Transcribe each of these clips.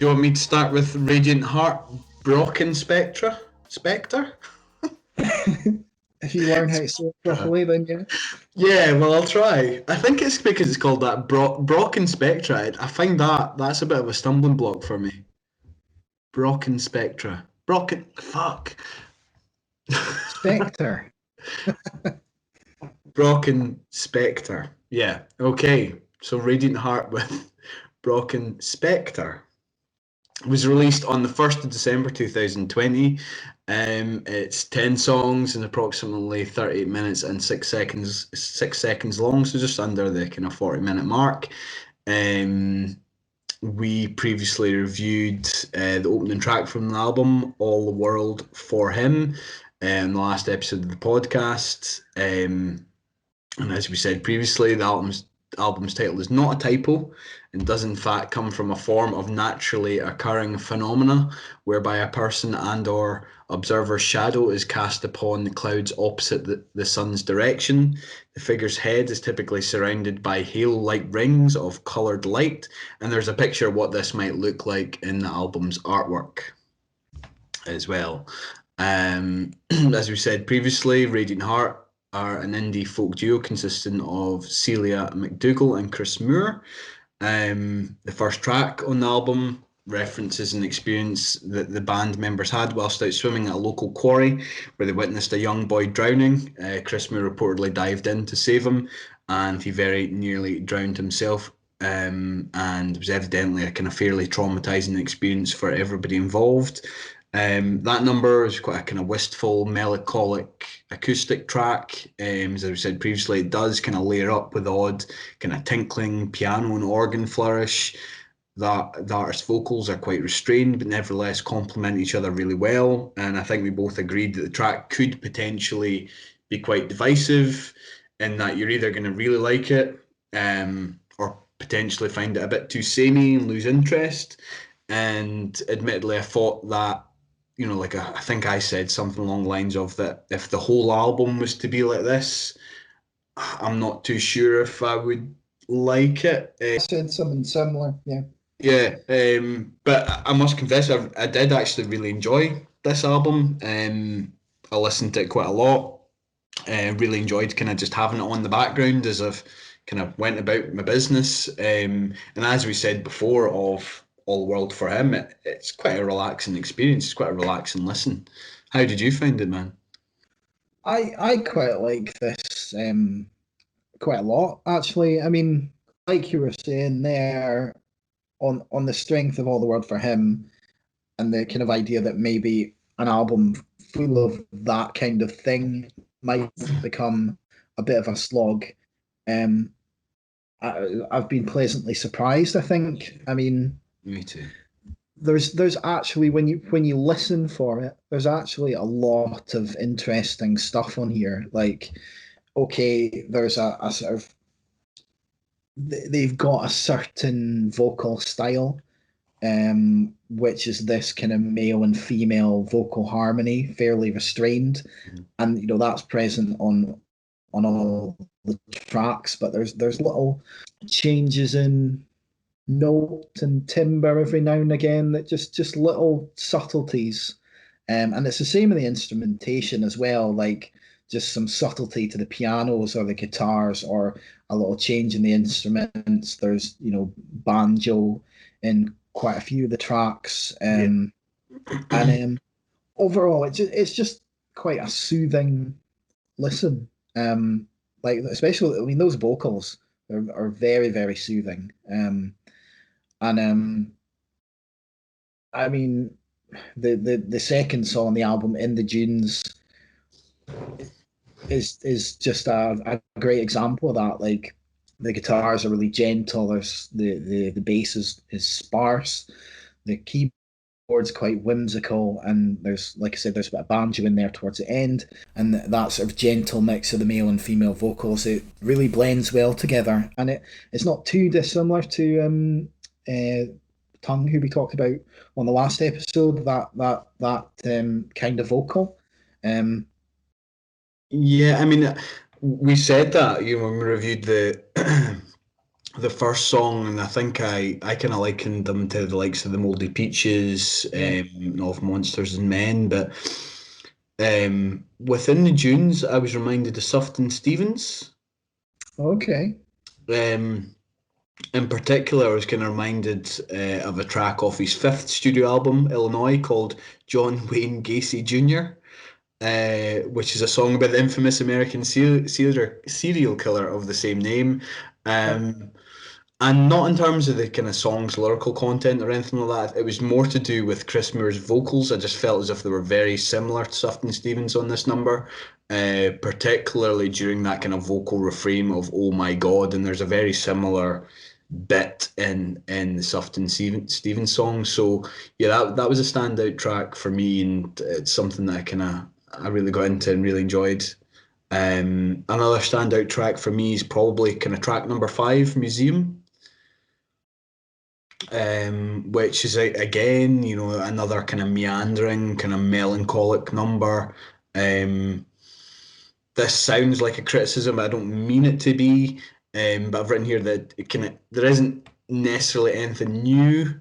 you want me to start with Radiant Heart, Brocken Spectre? Spectre? If you learn how to say it properly, then yeah. Yeah, well, I'll try. I think it's because it's called that Brocken Spectre. I find that's a bit of a stumbling block for me. Brocken Spectre. Brocken. Fuck. Spectre. Brocken Spectre. Yeah. Okay. So Radiant Heart with Brocken Spectre was released on the 1st of December 2020. It's 10 songs and approximately 38 minutes and 6 seconds long, so just under the kind of 40-minute mark. We previously reviewed the opening track from the album, All the World for Him, in the last episode of the podcast. And as we said previously, the album's title is not a typo and does in fact come from a form of naturally occurring phenomena whereby a person and or observer's shadow is cast upon the clouds opposite the sun's direction. The figure's head is typically surrounded by halo-like rings of coloured light, and there's a picture of what this might look like in the album's artwork as well. As we said previously, Radiant Heart are an indie folk duo consisting of Celia McDougall and Chris Moore. The first track on the album references an experience that the band members had whilst out swimming at a local quarry where they witnessed a young boy drowning. Chris Moore reportedly dived in to save him, and he very nearly drowned himself. And it was evidently a kind of fairly traumatizing experience for everybody involved. That number is quite a kind of wistful, melancholic acoustic track. As I said previously, it does kind of layer up with odd kind of tinkling piano and organ flourish. The artist's vocals are quite restrained, but nevertheless complement each other really well. And I think we both agreed that the track could potentially be quite divisive, in that you're either going to really like it, or potentially find it a bit too samey and lose interest. And admittedly, I thought that, I think I said something along the lines of that if the whole album was to be like this, I'm not too sure if I would like it. I said something similar, yeah. Yeah, but I must confess, I did actually really enjoy this album. I listened to it quite a lot. Really enjoyed kind of just having it on the background as I've kind of went about my business. And as we said before, of All the World for Him, it's quite a relaxing experience. It's quite a relaxing listen. How did you find it, man? I quite like this quite a lot, actually. I mean, like you were saying there, on the strength of All the World for Him and the kind of idea that maybe an album full of that kind of thing might become a bit of a slog. I've been pleasantly surprised, I think. I mean, Me too. there's actually, when you listen for it, there's actually a lot of interesting stuff on here. Like, okay, there's a sort of, they've got a certain vocal style, which is this kind of male and female vocal harmony, fairly restrained, and that's present on all the tracks. But there's little changes in note and timbre every now and again, that just little subtleties. And it's the same in the instrumentation as well, like just some subtlety to the pianos or the guitars, or a little change in the instruments. There's banjo in quite a few of the tracks. And overall it's just quite a soothing listen. Like, especially, I mean, those vocals are very, very soothing. And I mean, the second song on the album, In the Dunes, is just a great example of that. Like, the guitars are really gentle. There's the bass is sparse. The keyboard's quite whimsical, and there's, like I said, there's a bit of banjo in there towards the end, and that sort of gentle mix of the male and female vocals, it really blends well together, and it's not too dissimilar to Tongue, who we talked about on the last episode. That kind of vocal. Yeah, I mean, we said that when we reviewed the the first song, and I think I kind of likened them to the likes of the Moldy Peaches, Yeah. of Monsters and Men, but within the Dunes, I was reminded of Sufton Stevens. Okay. Um, in particular, I was kind of reminded of a track off his fifth studio album, Illinois, called John Wayne Gacy Jr., which is a song about the infamous American serial killer of the same name. Um, and not in terms of the kind of song's lyrical content or anything like that. It was more to do with Chris Moore's vocals. I just felt as if they were very similar to Sufton Stevens on this number, particularly during that kind of vocal refrain of "Oh my God," and there's a very similar bit in the Stevens song. So yeah, that was a standout track for me, and it's something that I really got into and really enjoyed. Another standout track for me is probably kind of track number five, Museum, which is again, another kind of meandering, kind of melancholic number. Um, this sounds like a criticism, but I don't mean it to be. But I've written here that there isn't necessarily anything new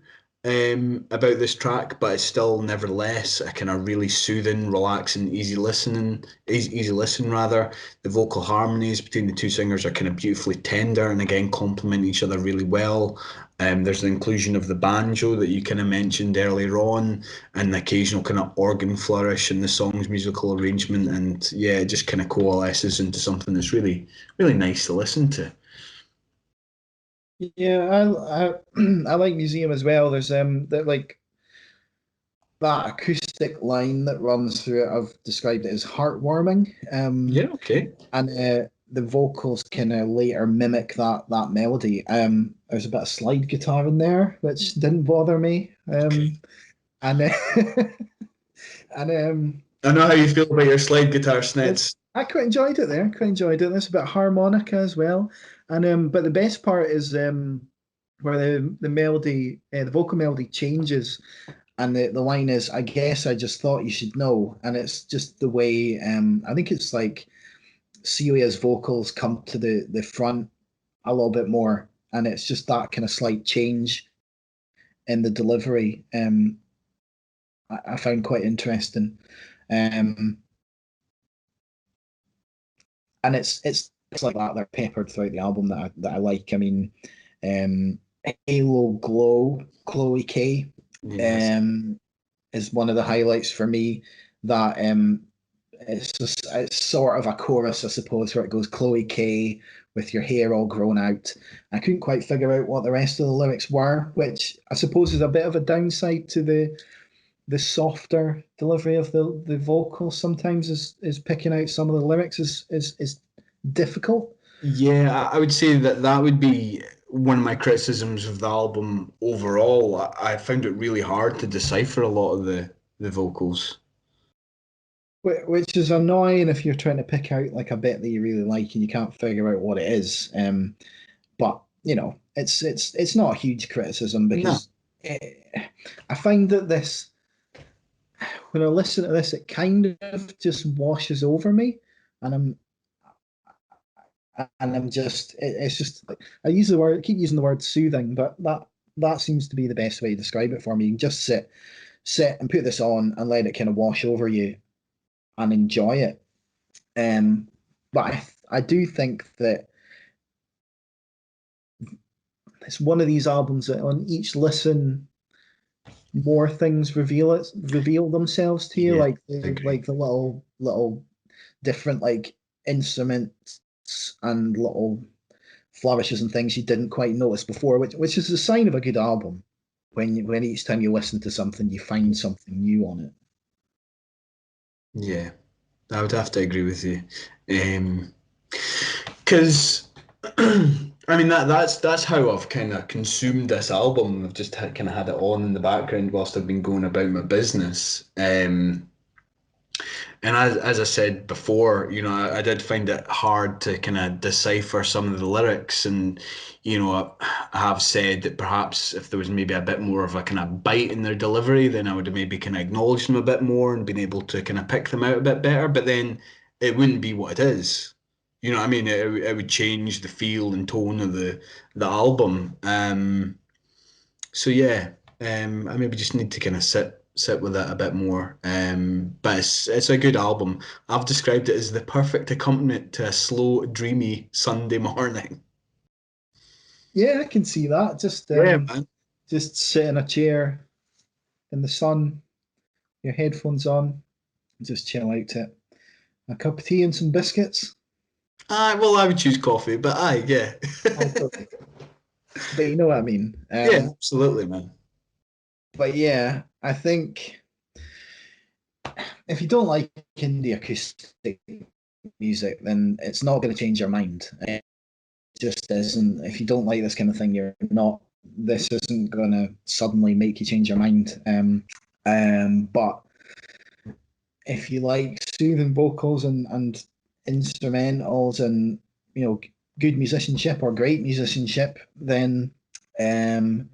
about this track, but it's still nevertheless a kind of really soothing, relaxing, easy listen rather. The vocal harmonies between the two singers are kind of beautifully tender and again complement each other really well. There's the inclusion of the banjo that you kind of mentioned earlier on, and the occasional kind of organ flourish in the song's musical arrangement, and yeah, it just kind of coalesces into something that's really, really nice to listen to. Yeah, I like Museum as well. There's that like that acoustic line that runs through it. I've described it as heartwarming. Yeah, okay. And the vocals kind of later mimic that melody. There's a bit of slide guitar in there, which didn't bother me. Okay. And and I know how you feel about your slide guitar there's snits. I quite enjoyed it there. Quite enjoyed it. There's a bit of harmonica as well. And but the best part is where the melody, the vocal melody changes, and the line is, "I guess I just thought you should know," and it's just the way I think it's like Celia's vocals come to the front a little bit more, and it's just that kind of slight change in the delivery. I found quite interesting, um, and it's like that. They're peppered throughout the album that I like. I mean, um, Halo Glow, Chloe K, Yes. um, is one of the highlights for me. That it's sort of a chorus, I suppose, where it goes Chloe K with your hair all grown out. I couldn't quite figure out what the rest of the lyrics were, which I suppose is a bit of a downside to the softer delivery of the vocals. Sometimes is picking out some of the lyrics is difficult. Yeah, I would say that that would be one of my criticisms of the album overall. I found it really hard to decipher a lot of the vocals. Which is annoying if you're trying to pick out like a bit that you really like and you can't figure out what it is. But it's not a huge criticism No. because I find that this when I listen to this, it kind of just washes over me, and I'm just it's just like I keep using the word soothing, but that seems to be the best way to describe it for me. You can just sit and put this on and let it kind of wash over you and enjoy it. Um, but I do think that it's one of these albums that on each listen more things reveal themselves to you, Yeah, like I agree. the little different like instruments and little flourishes and things you didn't quite notice before, which is a sign of a good album. When each time you listen to something, you find something new on it. Yeah, I would have to agree with you. Because I mean that's how I've kind of consumed this album. I've just kind of had it on in the background whilst I've been going about my business. And as I said before, I did find it hard to kind of decipher some of the lyrics, and I have said that perhaps if there was maybe a bit more of a kind of bite in their delivery, then I would have maybe kind of acknowledged them a bit more and been able to kind of pick them out a bit better. But then it wouldn't be what it is. You know what I mean? It would change the feel and tone of the album. So yeah, I maybe just need to kind of sit with it a bit more. But it's a good album. I've described it as the perfect accompaniment to a slow, dreamy Sunday morning. Yeah, I can see that. Yeah, man. Just sit in a chair in the sun, your headphones on, just chill out to it. A cup of tea and some biscuits. Aye, well, I would choose coffee, but aye, yeah. But you know what I mean. Yeah, absolutely, man. But yeah, I think if you don't like indie acoustic music, then it's not going to change your mind. It just isn't. If you don't like this kind of thing, you're not. This isn't going to suddenly make you change your mind. But if you like soothing vocals and instrumentals and good musicianship or great musicianship, then um,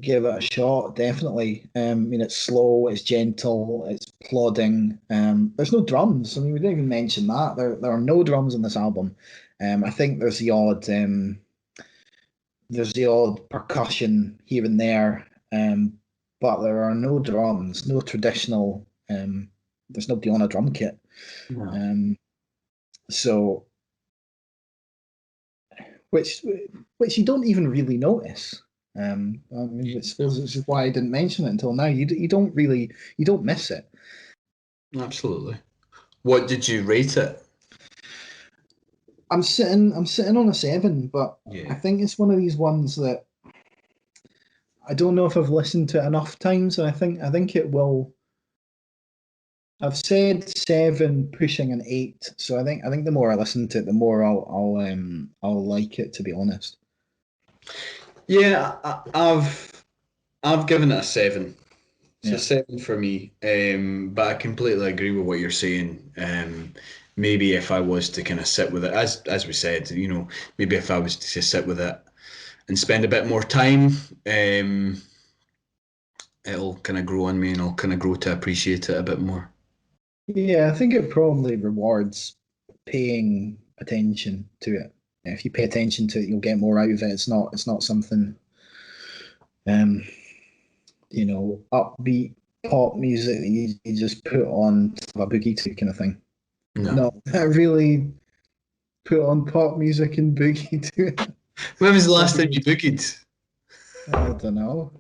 give it a shot. Definitely. I mean, it's slow, it's gentle, it's plodding. There's no drums. I mean, we didn't even mention that. There are no drums on this album. I think there's the odd percussion here and there, but there are no drums, no traditional. There's nobody on a drum kit. No. Um, so which which you don't even really notice. I mean, I suppose this is why I didn't mention it until now. You don't really you don't miss it. Absolutely. What did you rate it? I'm sitting on a 7, but I Yeah. think it's one of these ones that I don't know if I've listened to it enough times, and I think it will. I've said 7, pushing an 8. So I think the more I listen to it, the more I'll like it. To be honest. Yeah, I've given it a 7. It's a Yeah. 7 for me. But I completely agree with what you're saying. Maybe if I was to kind of sit with it, as we said, maybe if I was to sit with it and spend a bit more time, it'll kind of grow on me and I'll kind of grow to appreciate it a bit more. Yeah, I think it probably rewards paying attention to it. If you pay attention to it, you'll get more out of it. It's not something um, upbeat pop music that you just put on to have a boogie to kind of thing. No. No, I really put on pop music and boogie to it. When was the last time you Probably, boogied? I don't know.